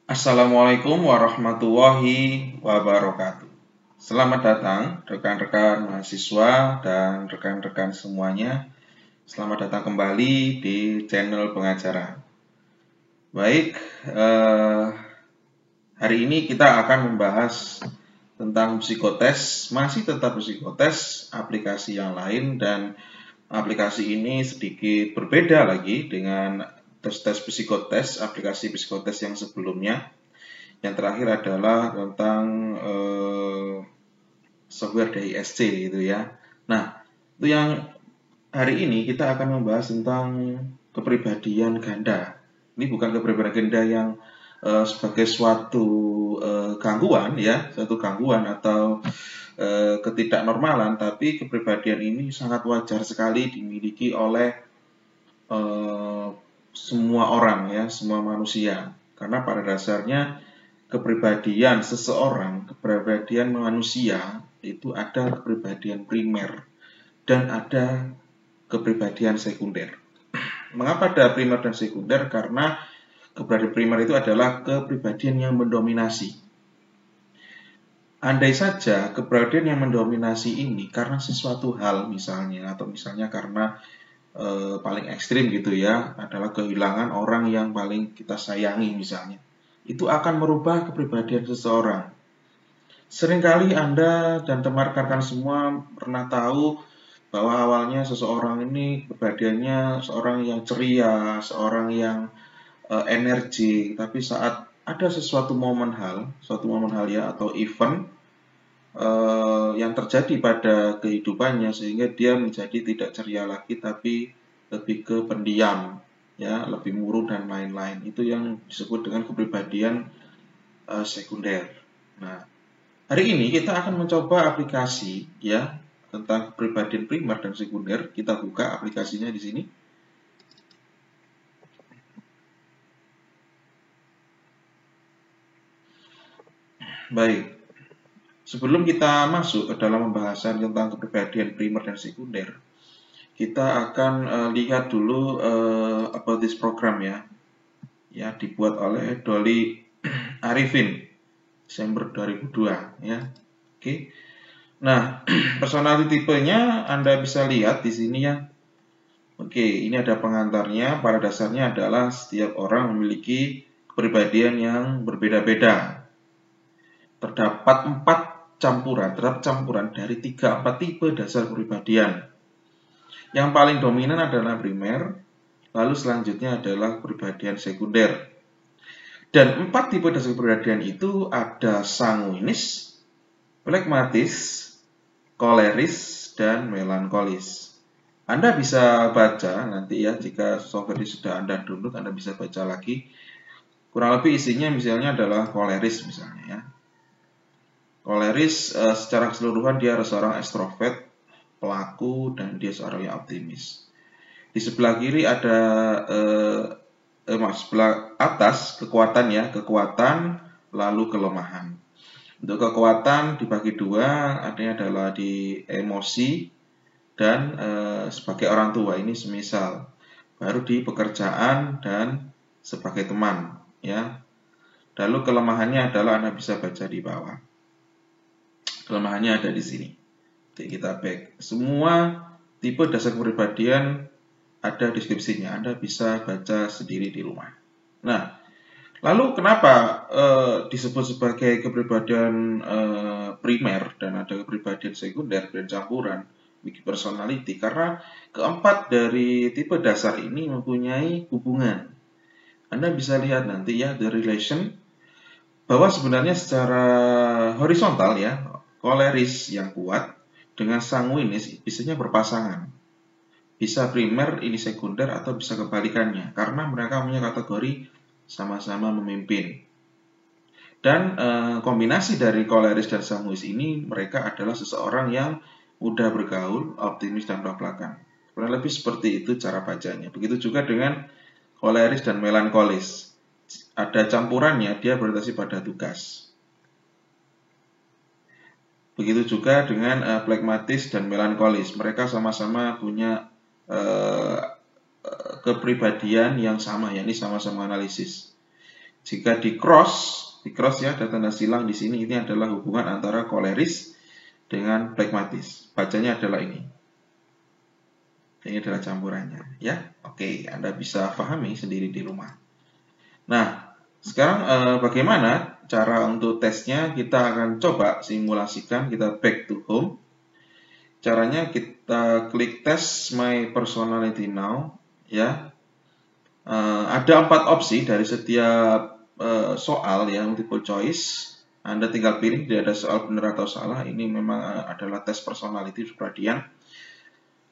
Assalamualaikum warahmatullahi wabarakatuh. Selamat datang rekan-rekan mahasiswa dan rekan-rekan semuanya. Selamat datang kembali di channel pengajaran. Baik, hari ini kita akan membahas tentang psikotes, masih tetap psikotes, aplikasi yang lain, dan aplikasi ini sedikit berbeda lagi dengan tes-tes psikotes, aplikasi psikotes yang sebelumnya. Yang terakhir adalah tentang software DISC gitu ya. Nah, itu yang hari ini kita akan membahas tentang kepribadian ganda. Ini bukan kepribadian ganda yang sebagai suatu gangguan ya, suatu gangguan atau ketidaknormalan, tapi kepribadian ini sangat wajar sekali dimiliki oleh semua orang ya, semua manusia. Karena pada dasarnya kepribadian seseorang, kepribadian manusia itu ada kepribadian primer dan ada kepribadian sekunder. Mengapa ada primer dan sekunder? Karena kepribadian primer itu adalah kepribadian yang mendominasi. Andai saja kepribadian yang mendominasi ini karena sesuatu hal misalnya, atau misalnya karena paling ekstrim gitu ya, adalah kehilangan orang yang paling kita sayangi misalnya, itu akan merubah kepribadian seseorang. Seringkali Anda dan teman rekan semua pernah tahu bahwa awalnya seseorang ini kepribadiannya seorang yang ceria, seorang yang energi, tapi saat ada suatu momen hal ya, atau event yang terjadi pada kehidupannya sehingga dia menjadi tidak ceria lagi, tapi lebih ke pendiam, ya, lebih murung dan lain-lain. Itu yang disebut dengan kepribadian sekunder. Nah, hari ini kita akan mencoba aplikasi ya tentang kepribadian primer dan sekunder. Kita buka aplikasinya di sini. Baik. Sebelum kita masuk ke dalam pembahasan tentang kepribadian primer dan sekunder, kita akan lihat dulu about this program ya. Ya, dibuat oleh Dolly Arifin Desember 2002 ya. Oke. Nah, personality tipenya Anda bisa lihat di sini ya. Oke, ini ada pengantarnya. Pada dasarnya adalah setiap orang memiliki kepribadian yang berbeda-beda. Terdapat campuran dari 3-4 tipe dasar kepribadian. Yang paling dominan adalah primer, lalu selanjutnya adalah kepribadian sekunder. Dan 4 tipe dasar kepribadian itu ada sanguinis, flegmatis, koleris, dan melankolis. Anda bisa baca nanti ya, jika software ini sudah Anda download, Anda bisa baca lagi. Kurang lebih isinya misalnya adalah koleris misalnya ya. Koleris secara keseluruhan dia adalah seorang ekstrovert, pelaku, dan dia seorang yang optimis. Di sebelah kiri ada sebelah atas kekuatan ya, kekuatan lalu kelemahan. Untuk kekuatan dibagi dua, artinya adalah di emosi dan sebagai orang tua, ini semisal, baru di pekerjaan dan sebagai teman ya. Lalu kelemahannya adalah Anda bisa baca di bawah. Kelemahannya ada di sini. Oke, kita back. Semua tipe dasar kepribadian ada deskripsinya. Anda bisa baca sendiri di rumah. Nah, lalu kenapa disebut sebagai kepribadian primer dan ada kepribadian sekunder dan campuran personality? Karena keempat dari tipe dasar ini mempunyai hubungan. Anda bisa lihat nanti ya, the relation, bahwa sebenarnya secara horizontal ya, koleris yang kuat dengan sanguinis biasanya berpasangan. Bisa primer ini sekunder atau bisa kebalikannya, karena mereka punya kategori sama-sama memimpin. Dan kombinasi dari koleris dan sanguinis ini, mereka adalah seseorang yang mudah bergaul, optimis, dan belak-belakan. Kurang lebih seperti itu cara bacanya. Begitu juga dengan koleris dan melankolis. Ada campurannya, dia berorientasi pada tugas. Begitu juga dengan flegmatis dan melankolis. Mereka sama-sama punya kepribadian yang sama, yakni sama-sama analisis. Jika di cross ya, ada tanda silang di sini, ini adalah hubungan antara koleris dengan plekmatis. Bacanya adalah ini. Ini adalah campurannya, ya. Oke, Anda bisa pahami sendiri di rumah. Nah, sekarang bagaimana cara untuk tesnya? Kita akan coba simulasikan, kita back to home. Caranya kita klik test my personality now, ya. Ada 4 opsi dari setiap soal ya, multiple choice. Anda tinggal pilih, tidak ada soal benar atau salah. Ini memang adalah tes personality kepribadian.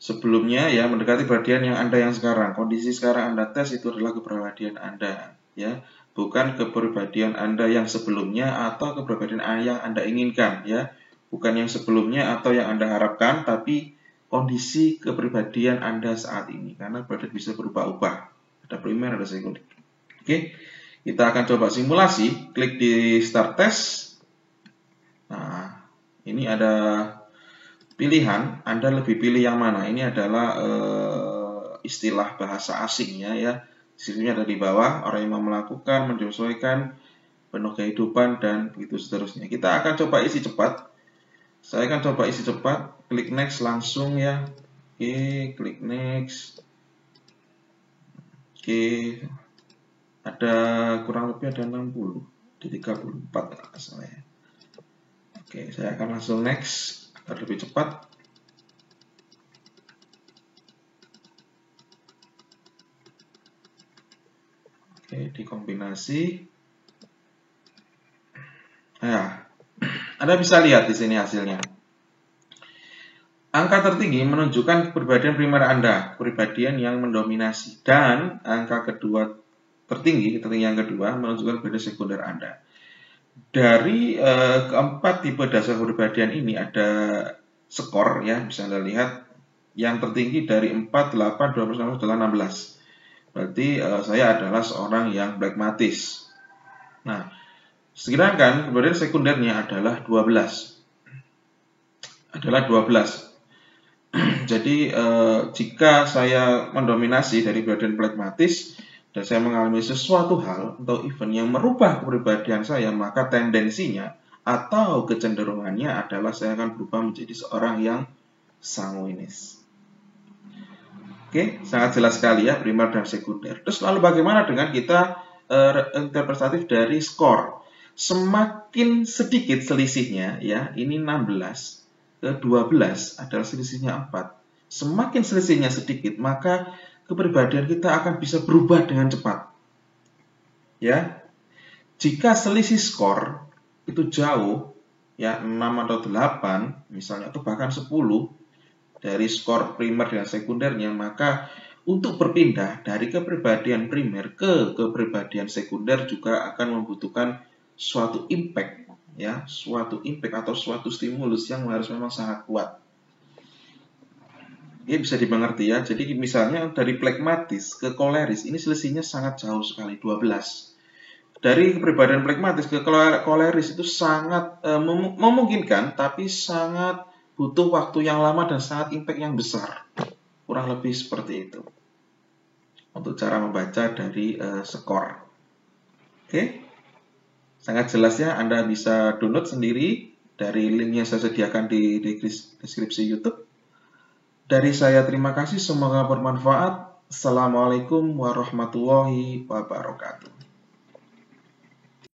Sebelumnya ya, mendekati kepribadian yang Anda yang sekarang. Kondisi sekarang Anda tes itu adalah kepribadian Anda, ya. Bukan kepribadian Anda yang sebelumnya atau kepribadian yang Anda inginkan, ya. Bukan yang sebelumnya atau yang Anda harapkan, tapi kondisi kepribadian Anda saat ini. Karena kepribadian bisa berubah-ubah. Ada primer, ada sekunder. Oke, kita akan coba simulasi. Klik di start test. Nah, ini ada pilihan, Anda lebih pilih yang mana? Ini adalah istilah bahasa asingnya, ya. Sisinya ada di bawah, orang yang mau melakukan, menyesuaikan, penuh kehidupan, dan begitu seterusnya. Kita akan coba isi cepat. Saya akan coba isi cepat, klik next langsung ya. Oke, klik next. Oke, ada kurang lebih ada 60 di 34 asalnya. Oke, saya akan langsung next. Lebih cepat. Oke, dikombinasi. Nah, Anda bisa lihat di sini hasilnya. Angka tertinggi menunjukkan kepribadian primer Anda, kepribadian yang mendominasi, dan angka kedua tertinggi yang kedua menunjukkan kepribadian sekunder Anda. Dari keempat tipe dasar kepribadian ini ada skor ya, bisa Anda lihat. Yang tertinggi dari 4, 8, 12, 16. Berarti saya adalah seorang yang pragmatis. Nah, sedangkan kepribadian sekundernya adalah 12. Jadi jika saya mendominasi dari kepribadian pragmatis dan saya mengalami sesuatu hal atau event yang merubah kepribadian saya, maka tendensinya atau kecenderungannya adalah saya akan berubah menjadi seorang yang sanguinis. Oke, sangat jelas sekali ya, primer dan sekunder. Terus lalu bagaimana dengan kita interpretatif dari skor? Semakin sedikit selisihnya, ya, ini 16 ke 12 adalah selisihnya 4. Semakin selisihnya sedikit, maka kepribadian kita akan bisa berubah dengan cepat. Ya. Jika selisih skor itu jauh, ya 6 atau 8 misalnya, atau bahkan 10 dari skor primer dan sekundernya, maka untuk berpindah dari kepribadian primer ke kepribadian sekunder juga akan membutuhkan suatu impact, ya, suatu impact atau suatu stimulus yang harus memang sangat kuat. Ini bisa dimengerti ya. Jadi misalnya dari plekmatis ke koleris ini selisihnya sangat jauh sekali, 12. Dari kepribadian plekmatis ke koleris itu sangat memungkinkan, tapi sangat butuh waktu yang lama dan sangat impact yang besar. Kurang lebih seperti itu untuk cara membaca dari skor. Oke, sangat jelas ya. Anda bisa download sendiri dari link yang saya sediakan di deskripsi YouTube. Dari saya terima kasih, semoga bermanfaat. Assalamualaikum warahmatullahi wabarakatuh.